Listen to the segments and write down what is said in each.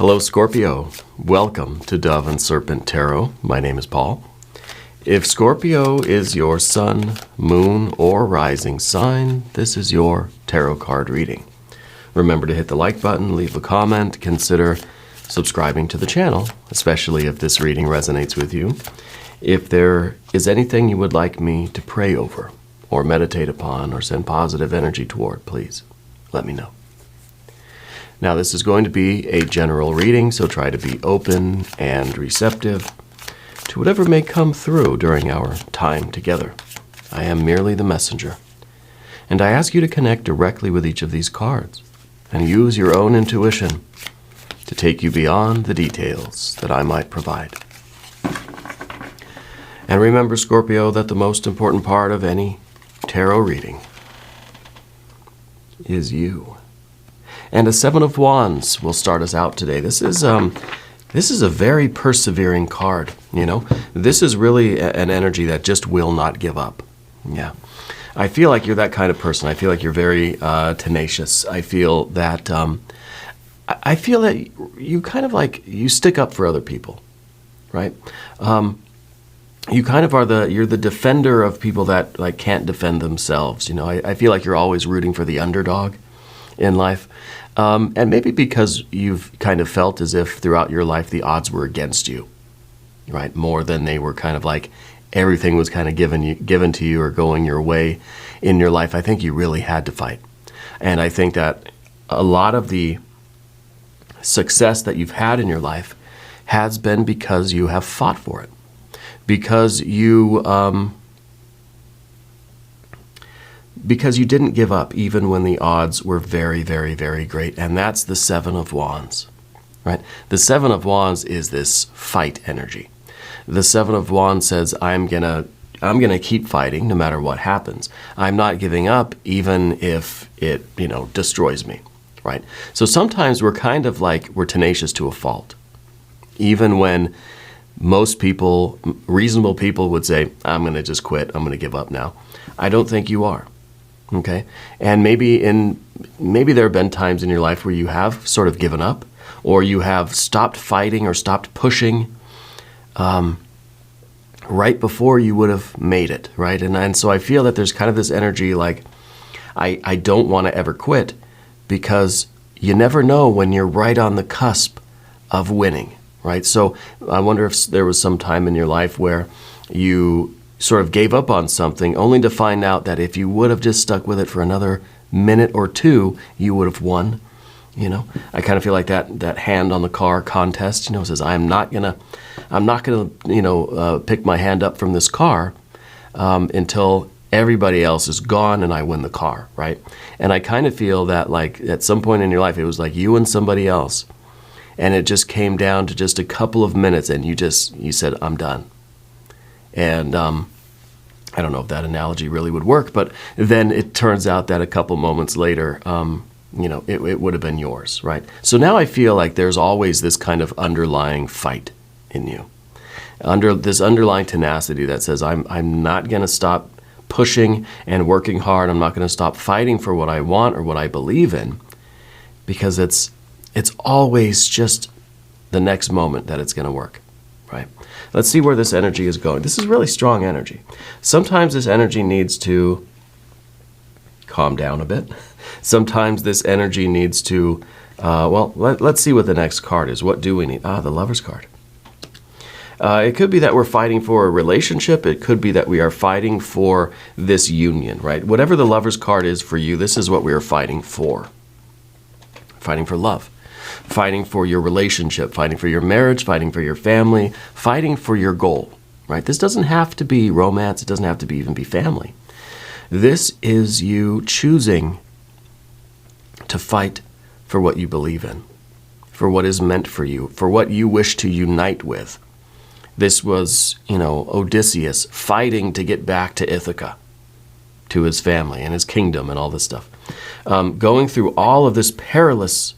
Hello, Scorpio. Welcome to Dove and Serpent Tarot. My name is Paul. If Scorpio is your sun, moon, or rising sign, this is your tarot card reading. Remember to hit the like button, leave a comment, consider subscribing to the channel, especially if this reading resonates with you. If there is anything you would like me to pray over, or meditate upon, or send positive energy toward, please let me know. Now, this is going to be a general reading, so try to be open and receptive to whatever may come through during our time together. I am merely the messenger, and I ask you to connect directly with each of these cards and use your own intuition to take you beyond the details that I might provide. And remember, Scorpio, that the most important part of any tarot reading is you. And a Seven of Wands will start us out today. This is a very persevering card, you know. This is really an energy that just will not give up. Yeah. I feel like you're that kind of person. I feel like you're very tenacious. I feel that you kind of like, you stick up for other people, right? You kind of you're the defender of people that like can't defend themselves. You know, I feel like you're always rooting for the underdog in life. And maybe because you've kind of felt as if throughout your life the odds were against you, right? More than they were kind of like everything was kind of given to you or going your way in your life. I think you really had to fight. And I think that a lot of the success that you've had in your life has been because you have fought for it. Because you didn't give up even when the odds were very, very, very great. And that's the Seven of Wands, right? The Seven of Wands is this fight energy. The Seven of Wands says, I'm gonna keep fighting no matter what happens. I'm not giving up even if it, destroys me, right? So sometimes we're kind of like, we're tenacious to a fault. Even when most people, reasonable people would say, I'm gonna just quit, I'm gonna give up now. I don't think you are. Okay, and maybe there have been times in your life where you have sort of given up, or you have stopped fighting or stopped pushing right before you would have made it, right? And so I feel that there's kind of this energy like, I don't want to ever quit, because you never know when you're right on the cusp of winning, right? So I wonder if there was some time in your life where you sort of gave up on something only to find out that if you would have just stuck with it for another minute or two, you would have won. I kind of feel like that hand on the car contest, says, I'm not gonna pick my hand up from this car until everybody else is gone and I win the car, right? And I kind of feel that like at some point in your life, it was like you and somebody else, and it just came down to just a couple of minutes, and you said, I'm done. And I don't know if that analogy really would work, but then it turns out that a couple moments later, it would have been yours, right? So now I feel like there's always this kind of underlying fight in you, this underlying tenacity that says, I'm not going to stop pushing and working hard. I'm not going to stop fighting for what I want or what I believe in, because it's always just the next moment that it's going to work, right? Let's see where this energy is going. This is really strong energy. Sometimes this energy needs to calm down a bit. Sometimes this energy needs to, let's see what the next card is. What do we need? The Lover's card. It could be that we're fighting for a relationship. It could be that we are fighting for this union, right? Whatever the Lover's card is for you, this is what we are fighting for. Fighting for love. Fighting for your relationship, fighting for your marriage, fighting for your family, fighting for your goal, right? This doesn't have to be romance. It doesn't have to even be family. This is you choosing to fight for what you believe in, for what is meant for you, for what you wish to unite with. This was, Odysseus fighting to get back to Ithaca, to his family and his kingdom and all this stuff. Going through all of this perilous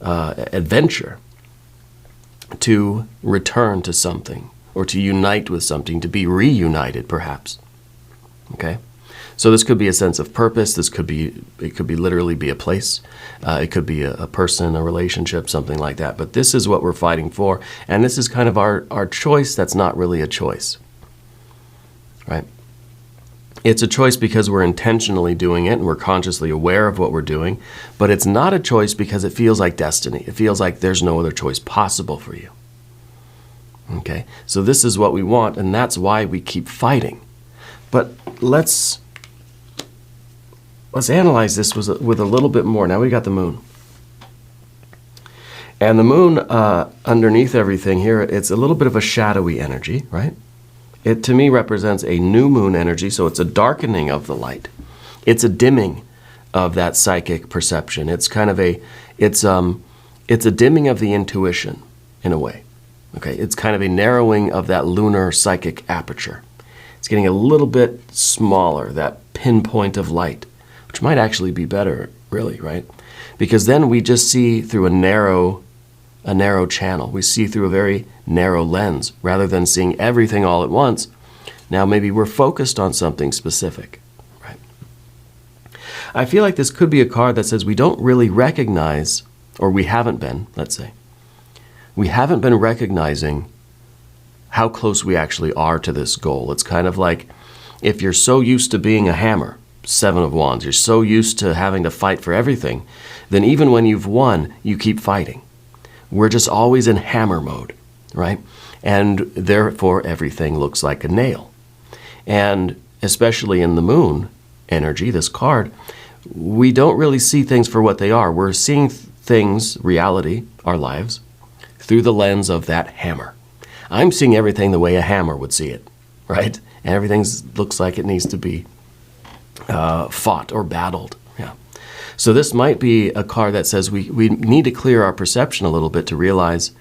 adventure to return to something, or to unite with something, to be reunited perhaps. Okay? So this could be a sense of purpose. It could be literally be a place. It could be a person, a relationship, something like that. But this is what we're fighting for. And this is kind of our choice that's not really a choice, right? It's a choice because we're intentionally doing it and we're consciously aware of what we're doing. But it's not a choice because it feels like destiny. It feels like there's no other choice possible for you. Okay? So this is what we want, and that's why we keep fighting. But let's analyze this with a little bit more. Now we got the moon. And the moon, underneath everything here, it's a little bit of a shadowy energy, right? It, to me, represents a new moon energy, so it's a darkening of the light. It's a dimming of that psychic perception. It's kind of it's a dimming of the intuition, in a way. Okay, it's kind of a narrowing of that lunar psychic aperture. It's getting a little bit smaller, that pinpoint of light, which might actually be better, really, right? Because then we just see through a narrow channel. We see through a very narrow lens, rather than seeing everything all at once. Now maybe we're focused on something specific, right? I feel like this could be a card that says we don't really recognize, or we haven't been, let's say, we haven't been recognizing how close we actually are to this goal. It's kind of like if you're so used to being a hammer, 7 of Wands, you're so used to having to fight for everything, then even when you've won, you keep fighting. We're just always in hammer mode, right? And therefore, everything looks like a nail. And especially in the moon energy, this card, we don't really see things for what they are. We're seeing things, reality, our lives, through the lens of that hammer. I'm seeing everything the way a hammer would see it, right? And everything looks like it needs to be fought or battled. Yeah. So this might be a card that says we need to clear our perception a little bit to realize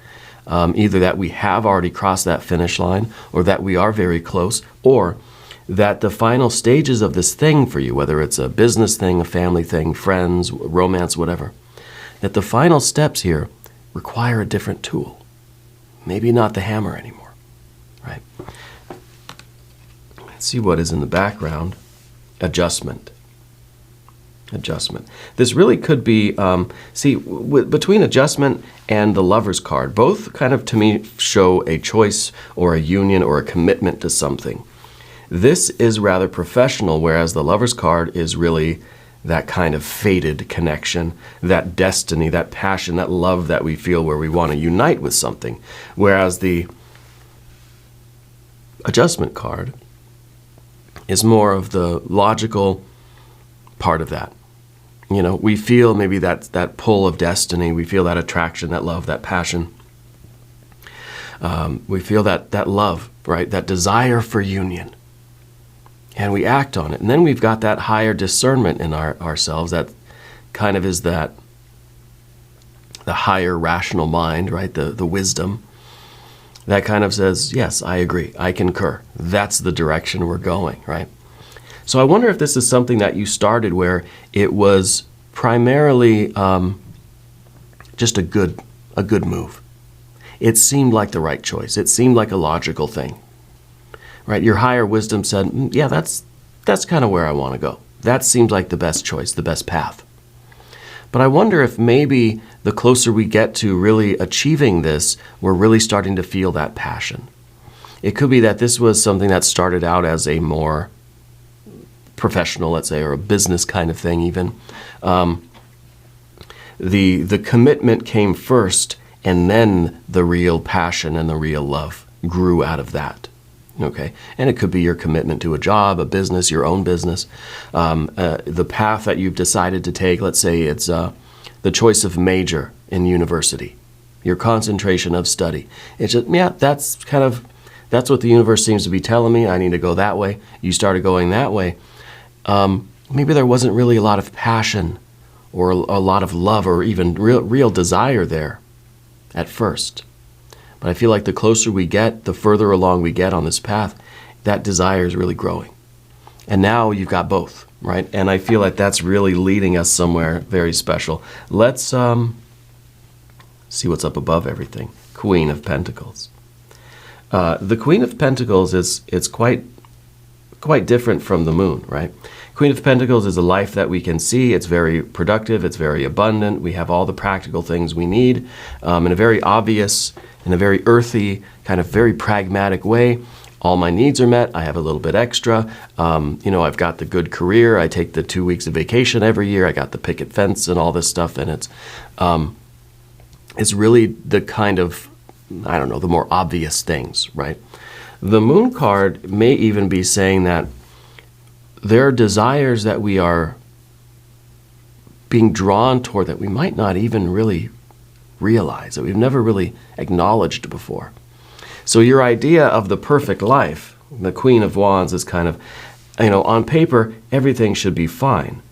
either that we have already crossed that finish line, or that we are very close, or that the final stages of this thing for you, whether it's a business thing, a family thing, friends, romance, whatever, that the final steps here require a different tool. Maybe not the hammer anymore, right? Let's see what is in the background. Adjustment. This really could be, between adjustment and the Lover's card, both kind of, to me, show a choice or a union or a commitment to something. This is rather professional, whereas the Lover's card is really that kind of fated connection, that destiny, that passion, that love that we feel where we want to unite with something. Whereas the Adjustment card is more of the logical part of that. You know, we feel maybe that pull of destiny. We feel that attraction, that love, that passion. We feel that love, right? That desire for union. And we act on it. And then we've got that higher discernment in ourselves that kind of is the higher rational mind, right? The wisdom that kind of says, yes, I agree, I concur. That's the direction we're going, right? So I wonder if this is something that you started where it was primarily just a good move. It seemed like the right choice. It seemed like a logical thing, right? Your higher wisdom said, yeah, that's kind of where I want to go. That seems like the best choice, the best path. But I wonder if maybe the closer we get to really achieving this, we're really starting to feel that passion. It could be that this was something that started out as a more professional, let's say, or a business kind of thing even. The commitment came first, and then the real passion and the real love grew out of that. Okay, and it could be your commitment to a job, a business, your own business, the path that you've decided to take. Let's say it's the choice of major in university, your concentration of study. It's just, yeah, that's what the universe seems to be telling me. I need to go that way. You started going that way. Maybe there wasn't really a lot of passion or a lot of love or even real desire there at first. But I feel like the closer we get, the further along we get on this path, that desire is really growing. And now you've got both, right? And I feel like that's really leading us somewhere very special. Let's see what's up above everything. Queen of Pentacles. The Queen of Pentacles is quite quite different from the moon, right? Queen of Pentacles is a life that we can see. It's very productive. It's very abundant. We have all the practical things we need in a very obvious, in a very earthy, kind of very pragmatic way. All my needs are met. I have a little bit extra. I've got the good career. I take the 2 weeks of vacation every year. I got the picket fence and all this stuff. And it's really the kind of, I don't know, the more obvious things, right? The moon card may even be saying that there are desires that we are being drawn toward that we might not even really realize, that we've never really acknowledged before. So your idea of the perfect life, the Queen of Wands, is kind of, on paper, everything should be fine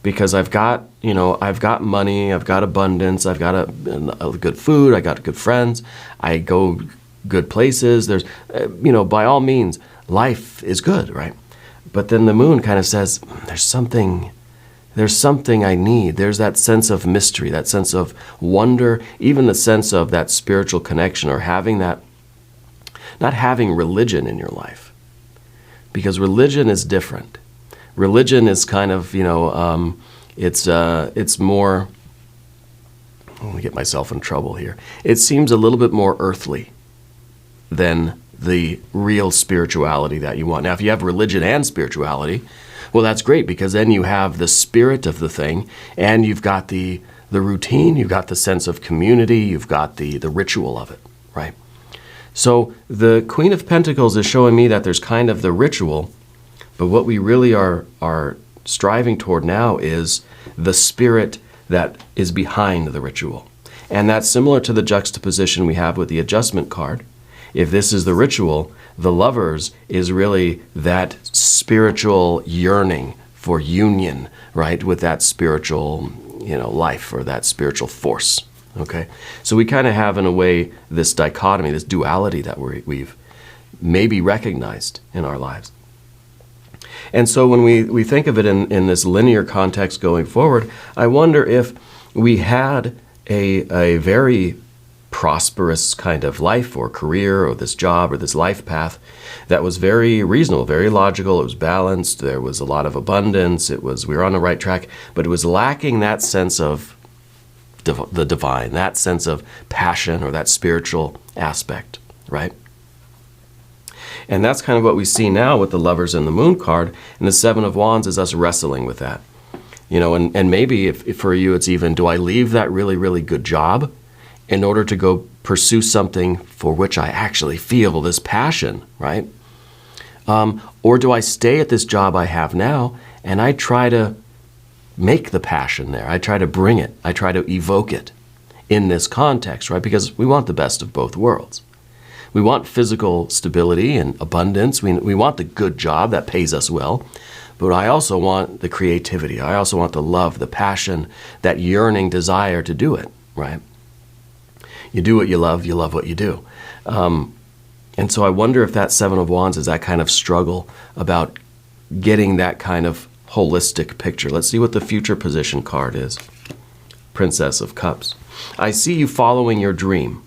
because I've got money, I've got abundance, I've got a good food, I got good friends, I go good places. There's, by all means, life is good, right? But then the moon kind of says, there's something I need. There's that sense of mystery, that sense of wonder, even the sense of that spiritual connection or having that, not having religion in your life. Because religion is different. Religion is kind of, it's more, I'm going to get myself in trouble here. It seems a little bit more earthly than the real spirituality that you want. Now, if you have religion and spirituality, well, that's great because then you have the spirit of the thing and you've got the routine, you've got the sense of community, you've got the ritual of it, right? So the Queen of Pentacles is showing me that there's kind of the ritual, but what we really are striving toward now is the spirit that is behind the ritual. And that's similar to the juxtaposition we have with the Adjustment card. If this is the ritual, the Lovers is really that spiritual yearning for union, right, with that spiritual, life or that spiritual force, okay? So we kind of have, in a way, this dichotomy, this duality that we've maybe recognized in our lives. And so when we think of it in this linear context going forward, I wonder if we had a very prosperous kind of life or career or this job or this life path that was very reasonable, very logical, it was balanced, there was a lot of abundance, we were on the right track, but it was lacking that sense of the divine, that sense of passion or that spiritual aspect, right? And that's kind of what we see now with the Lovers and the Moon card, and the Seven of Wands is us wrestling with that. And maybe if for you it's even, do I leave that really, really good job in order to go pursue something for which I actually feel this passion, right? Or do I stay at this job I have now and I try to make the passion there? I try to bring it. I try to evoke it in this context, right? Because we want the best of both worlds. We want physical stability and abundance. We want the good job that pays us well. But I also want the creativity. I also want the love, the passion, that yearning desire to do it, right? You do what you love what you do. And so I wonder if that Seven of Wands is that kind of struggle about getting that kind of holistic picture. Let's see what the future position card is. Princess of Cups. I see you following your dream.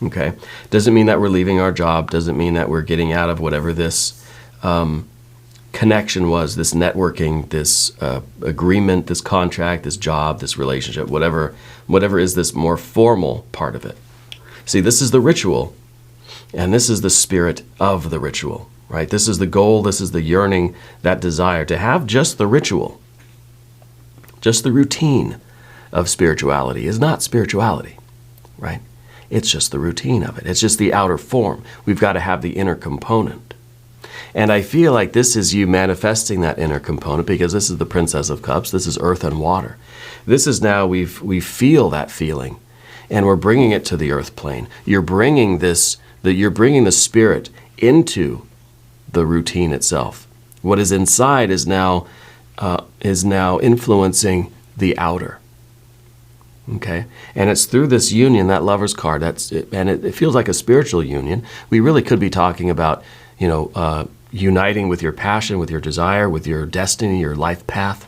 Okay. Doesn't mean that we're leaving our job. Doesn't mean that we're getting out of whatever this connection was, this networking, this agreement, this contract, this job, this relationship, whatever is this more formal part of it. See, this is the ritual, and this is the spirit of the ritual, right? This is the goal, this is the yearning, that desire to have just the ritual, just the routine of spirituality is not spirituality, right? It's just the routine of it. It's just the outer form. We've got to have the inner component. And I feel like this is you manifesting that inner component because this is the Princess of Cups. This is earth and water. This is now we feel that feeling, and we're bringing it to the earth plane. You're bringing you're bringing the spirit into the routine itself. What is inside is now influencing the outer. Okay, and it's through this union, that Lover's card. And it feels like a spiritual union. We really could be talking about, uniting with your passion, with your desire, with your destiny, your life path.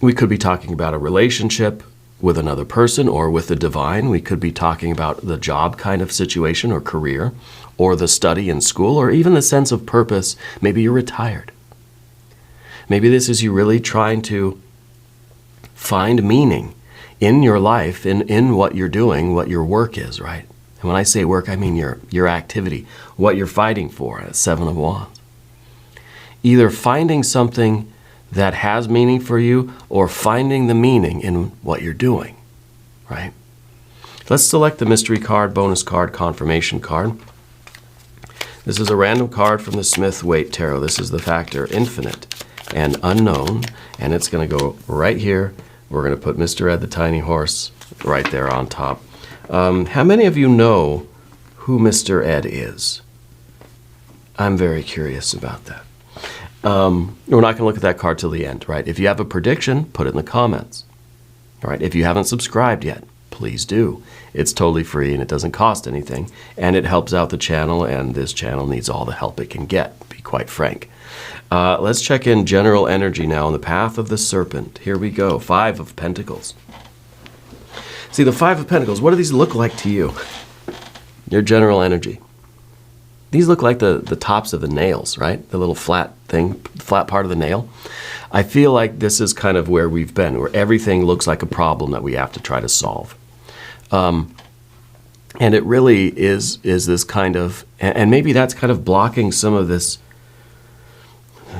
We could be talking about a relationship. with another person or with the divine. We could be talking about the job kind of situation or career, or the study in school, or even the sense of purpose. Maybe you're retired. Maybe this is you really trying to find meaning in your life, in what you're doing, what your work is, right? And when I say work, I mean your activity, what you're fighting for at Seven of Wands. Either finding something that has meaning for you, or finding the meaning in what you're doing, right? Let's select the mystery card, bonus card, confirmation card. This is a random card from the Smith-Waite Tarot. This is the factor infinite and unknown, and it's going to go right here. We're going to put Mr. Ed the Tiny Horse right there on top. How many of you know who Mr. Ed is? I'm very curious about that. We're not going to look at that card till the end, right? If you have a prediction, put it in the comments. All right. If you haven't subscribed yet, please do. It's totally free and it doesn't cost anything, and it helps out the channel, and this channel needs all the help it can get, to be quite frank. Let's check in general energy now on the path of the serpent. Here we go. 5 of Pentacles. See, the 5 of Pentacles, what do these look like to you? Your general energy. These look like the tops of the nails, right? The little flat thing, flat part of the nail. I feel like this is kind of where we've been, where everything looks like a problem that we have to try to solve. And it really is this kind of, and maybe that's kind of blocking some of this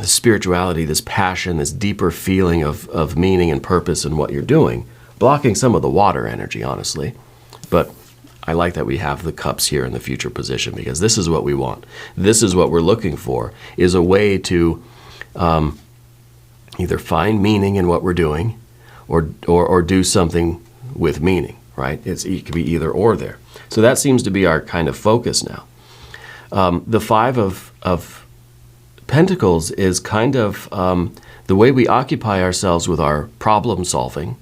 spirituality, this passion, this deeper feeling of meaning and purpose in what you're doing, blocking some of the water energy, honestly. But I like that we have the cups here in the future position, because this is what we want. This is what we're looking for, is a way to either find meaning in what we're doing, or do something with meaning, right? It could be either or there. So that seems to be our kind of focus now. The 5 of Pentacles is kind of the way we occupy ourselves with our problem solving,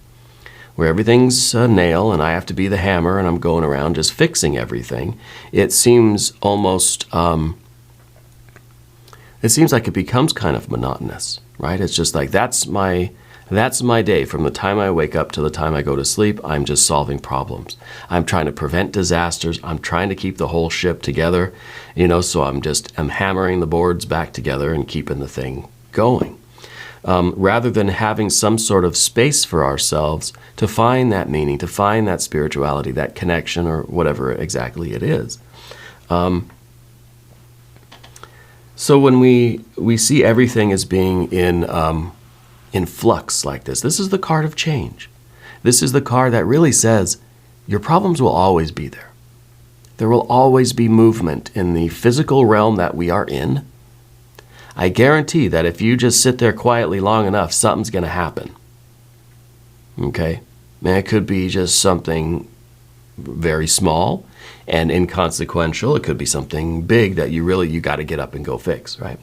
where everything's a nail and I have to be the hammer and I'm going around just fixing everything. It seems almost, it seems like it becomes kind of monotonous, right? It's just like, that's my day. From the time I wake up to the time I go to sleep, I'm just solving problems. I'm trying to prevent disasters. I'm trying to keep the whole ship together, so I'm hammering the boards back together and keeping the thing going. Rather than having some sort of space for ourselves to find that meaning, to find that spirituality, that connection, or whatever exactly it is. So when we see everything as being in flux like this is the card of change. This is the card that really says your problems will always be there. There will always be movement in the physical realm that we are in. I guarantee that if you just sit there quietly long enough, something's going to happen. Okay? And it could be just something very small and inconsequential. It could be something big that you got to get up and go fix, right?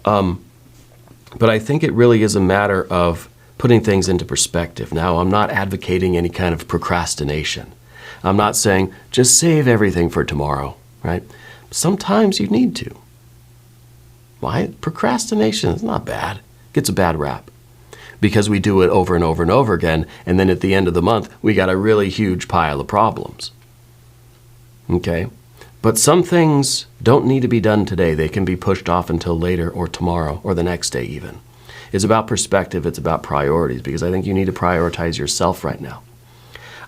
But I think it really is a matter of putting things into perspective. Now, I'm not advocating any kind of procrastination. I'm not saying just save everything for tomorrow, right? Sometimes you need to. Why? Procrastination is not bad. It gets a bad rap because we do it over and over and over again, and then at the end of the month, we got a really huge pile of problems. Okay? But some things don't need to be done today. They can be pushed off until later, or tomorrow, or the next day even. It's about perspective. It's about priorities, because I think you need to prioritize yourself right now.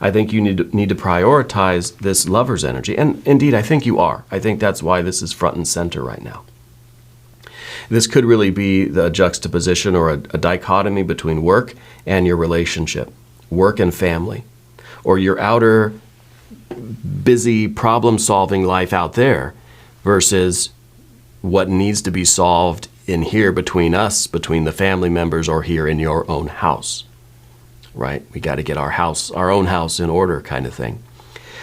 I think you need to prioritize this lover's energy. And indeed, I think you are. I think that's why this is front and center right now. This could really be the juxtaposition or a dichotomy between work and your relationship, work and family, or your outer busy problem-solving life out there versus what needs to be solved in here between us, between the family members, or here in your own house, right? We got to get our own house in order kind of thing.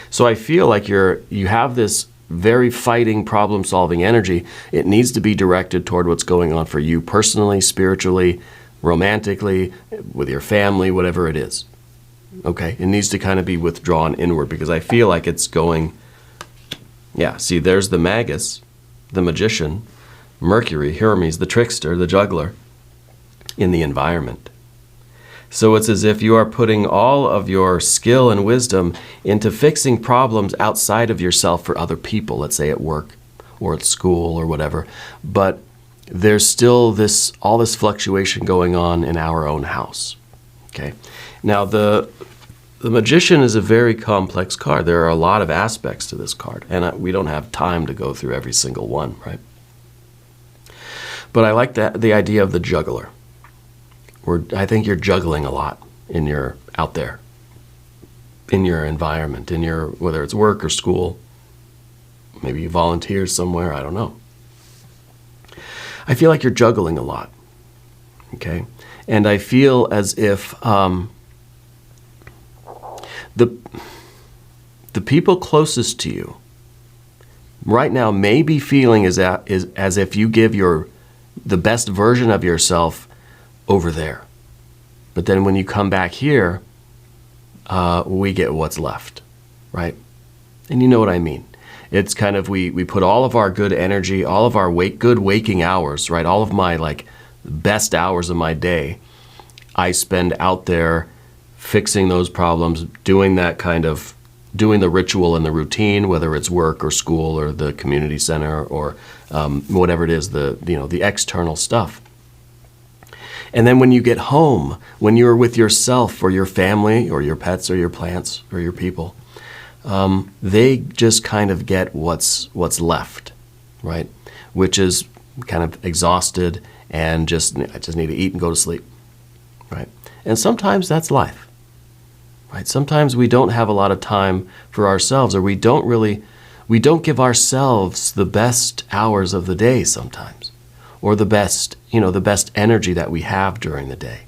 So I feel like you have this very fighting, problem-solving energy. It needs to be directed toward what's going on for you personally, spiritually, romantically, with your family, whatever it is. Okay? It needs to kind of be withdrawn inward, because I feel like it's going, yeah, see, there's the Magus, the magician, Mercury, Hermes, the trickster, the juggler, in the environment. So it's as if you are putting all of your skill and wisdom into fixing problems outside of yourself for other people, let's say at work or at school or whatever. But there's still all this fluctuation going on in our own house. Okay. Now the Magician is a very complex card. There are a lot of aspects to this card, and we don't have time to go through every single one, right? But I like the idea of the juggler. I think you're juggling a lot out there, in your environment, whether it's work or school. Maybe you volunteer somewhere, I don't know. I feel like you're juggling a lot, okay? And I feel as if the people closest to you right now may be feeling as if you give the best version of yourself over there. But then when you come back here, we get what's left, right? And you know what I mean. It's kind of, we put all of our good energy, all of our good waking hours, right? All of my best hours of my day, I spend out there fixing those problems, doing the ritual and the routine, whether it's work or school or the community center or whatever it is, the external stuff. And then when you get home, when you're with yourself or your family or your pets or your plants or your people, they just kind of get what's left, right? Which is kind of exhausted and I just need to eat and go to sleep, right? And sometimes that's life, right? Sometimes we don't have a lot of time for ourselves, or we don't give ourselves the best hours of the day sometimes, or the best energy that we have during the day.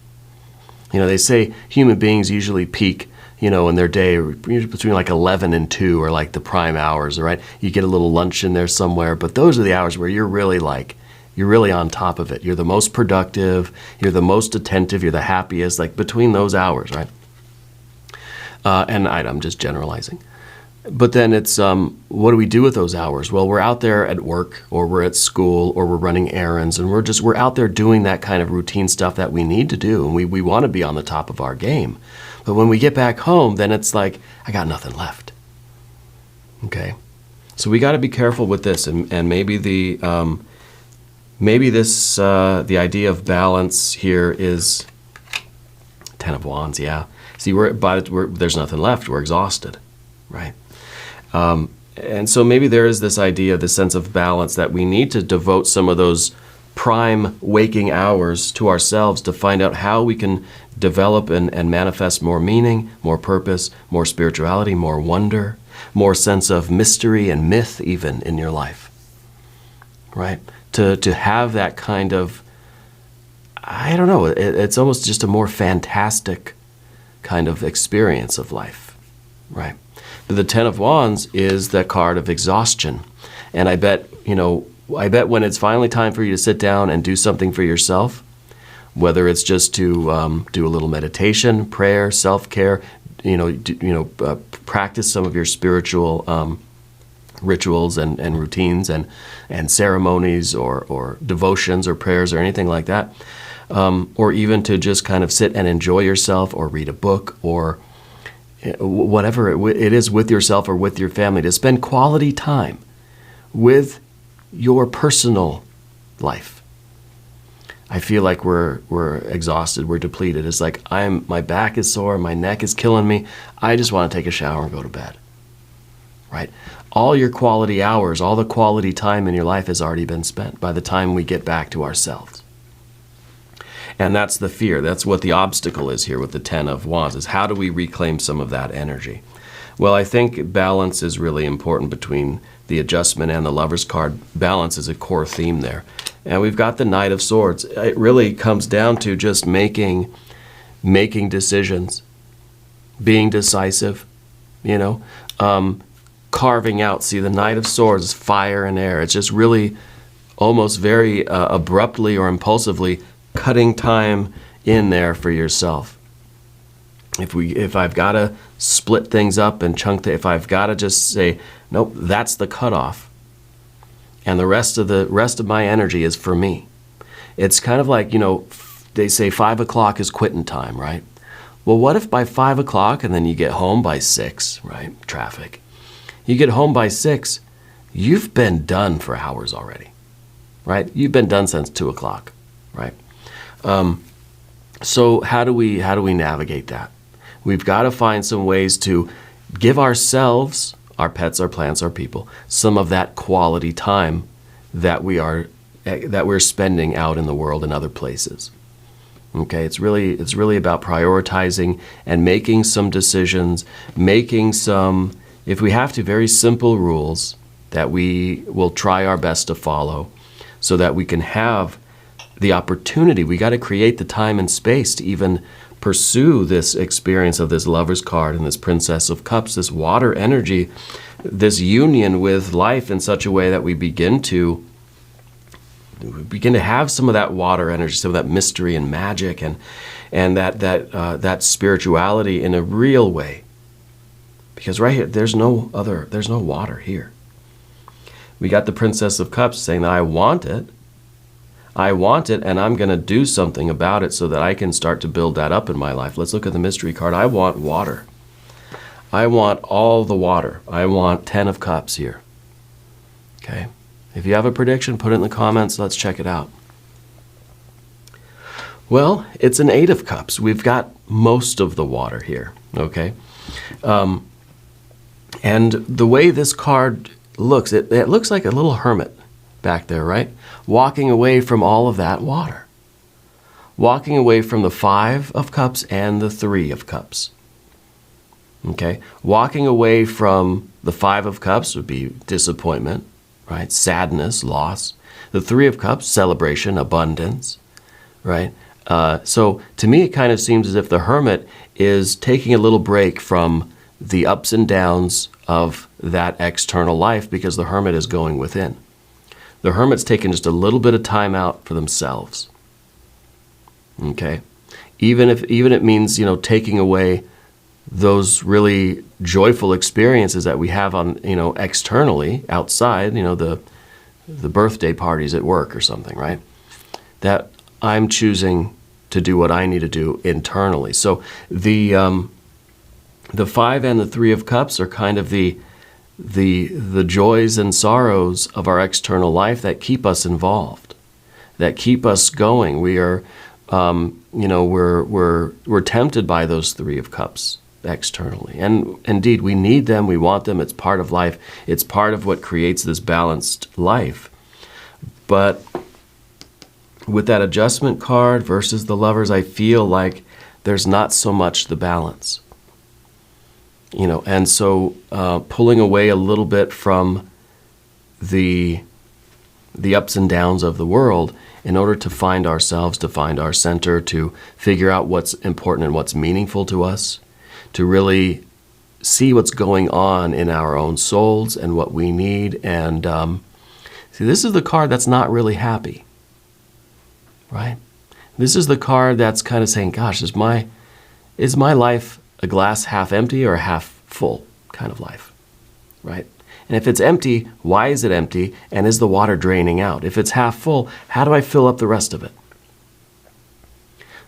They say human beings usually peak, in their day between 11 and 2 are like the prime hours, right? You get a little lunch in there somewhere, but those are the hours where you're really on top of it. You're the most productive, you're the most attentive, you're the happiest, between those hours, right? And I'm just generalizing. But then it's, what do we do with those hours? Well, we're out there at work, or we're at school, or we're running errands, and we're out there doing that kind of routine stuff that we need to do, and we want to be on the top of our game. But when we get back home, then it's like, I got nothing left. Okay? So we got to be careful with this, and maybe the idea of balance here is Ten of Wands, yeah. See, there's nothing left. We're exhausted, right? And so maybe there is this idea, this sense of balance, that we need to devote some of those prime waking hours to ourselves to find out how we can develop and manifest more meaning, more purpose, more spirituality, more wonder, more sense of mystery and myth even in your life, right? To have that kind of, I don't know, it's almost just a more fantastic kind of experience of life, right? But the Ten of Wands is the card of exhaustion. And I bet when it's finally time for you to sit down and do something for yourself, whether it's just to do a little meditation, prayer, self-care, practice some of your spiritual rituals and routines and ceremonies or devotions or prayers or anything like that, or even to just kind of sit and enjoy yourself or read a book or whatever it is with yourself or with your family, to spend quality time with your personal life. I feel like we're exhausted, we're depleted. It's like my back is sore, my neck is killing me. I just want to take a shower and go to bed. Right? All your quality hours, all the quality time in your life has already been spent by the time we get back to ourselves. And that's the fear. That's what the obstacle is here with the Ten of Wands, is how do we reclaim some of that energy? Well, I think balance is really important between the Adjustment and the Lover's card. Balance is a core theme there. And we've got the Knight of Swords. It really comes down to just making decisions, being decisive, carving out. See, the Knight of Swords is fire and air. It's just really almost very abruptly or impulsively cutting time in there for yourself. If I've got to split things up and if I've got to just say, nope, that's the cutoff, and the rest of my energy is for me. It's kind of like, they say 5 o'clock is quitting time, right? Well, what if by 5 o'clock and then you get home by 6, right? Traffic. You get home by 6, you've been done for hours already, right? You've been done since 2 o'clock, right? So how do we navigate that? We've got to find some ways to give ourselves, our pets, our plants, our people, some of that quality time that we're spending out in the world and other places. Okay, it's really about prioritizing and making some decisions, making some, if we have to, very simple rules that we will try our best to follow so that we can have the opportunity. We got to create the time and space to even pursue this experience of this Lover's card and this Princess of Cups, this water energy, this union with life in such a way that we begin to have some of that water energy, some of that mystery and magic and that spirituality in a real way. Because right here, there's no water here. We got the Princess of Cups saying that I want it, and I'm going to do something about it so that I can start to build that up in my life. Let's look at the mystery card. I want water. I want all the water. I want 10 of Cups here. Okay? If you have a prediction, put it in the comments. Let's check it out. Well, it's an 8 of Cups. We've got most of the water here. Okay? And the way this card looks, it looks like a little hermit back there, right? Walking away from all of that water. Walking away from the 5 of Cups and the 3 of Cups. Okay? Walking away from the 5 of Cups would be disappointment, right? Sadness, loss. The 3 of Cups, celebration, abundance, right? So to me, it kind of seems as if the hermit is taking a little break from the ups and downs of that external life because the hermit is going within. The hermit's taking just a little bit of time out for themselves. Okay? Even it means, taking away those really joyful experiences that we have on, externally, outside, the birthday parties at work or something, right? That I'm choosing to do what I need to do internally. So the 5 and the 3 of Cups are kind of the joys and sorrows of our external life that keep us involved, that keep us going. We are, we're tempted by those 3 of Cups externally. And indeed, we need them, we want them, it's part of life, it's part of what creates this balanced life. But with that Adjustment card versus the Lovers, I feel like there's not so much the balance. And so pulling away a little bit from the ups and downs of the world in order to find ourselves, to find our center, to figure out what's important and what's meaningful to us, to really see what's going on in our own souls and what we need. And see, this is the card that's not really happy, right? This is the card that's kind of saying, gosh, is my life a glass half empty or a half full kind of life, right? And if it's empty, why is it empty? And is the water draining out? If it's half full, how do I fill up the rest of it?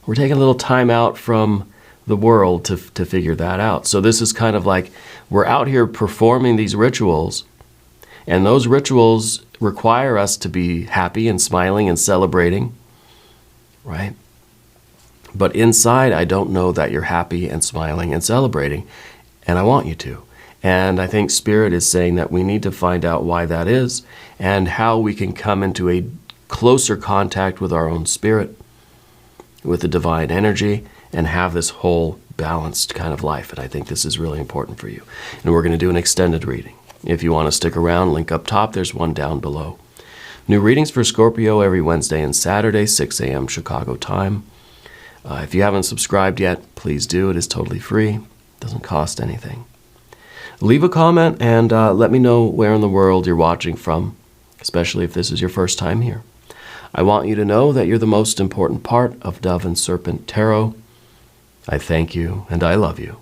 We're taking a little time out from the world to figure that out. So this is kind of like we're out here performing these rituals, and those rituals require us to be happy and smiling and celebrating, right? But inside, I don't know that you're happy and smiling and celebrating, and I want you to. And I think Spirit is saying that we need to find out why that is and how we can come into a closer contact with our own spirit, with the divine energy, and have this whole balanced kind of life. And I think this is really important for you. And we're going to do an extended reading. If you want to stick around, link up top, there's one down below. New readings for Scorpio every Wednesday and Saturday, 6 a.m. Chicago time. If you haven't subscribed yet, please do. It is totally free. It doesn't cost anything. Leave a comment and let me know where in the world you're watching from, especially if this is your first time here. I want you to know that you're the most important part of Dove and Serpent Tarot. I thank you and I love you,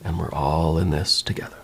and we're all in this together.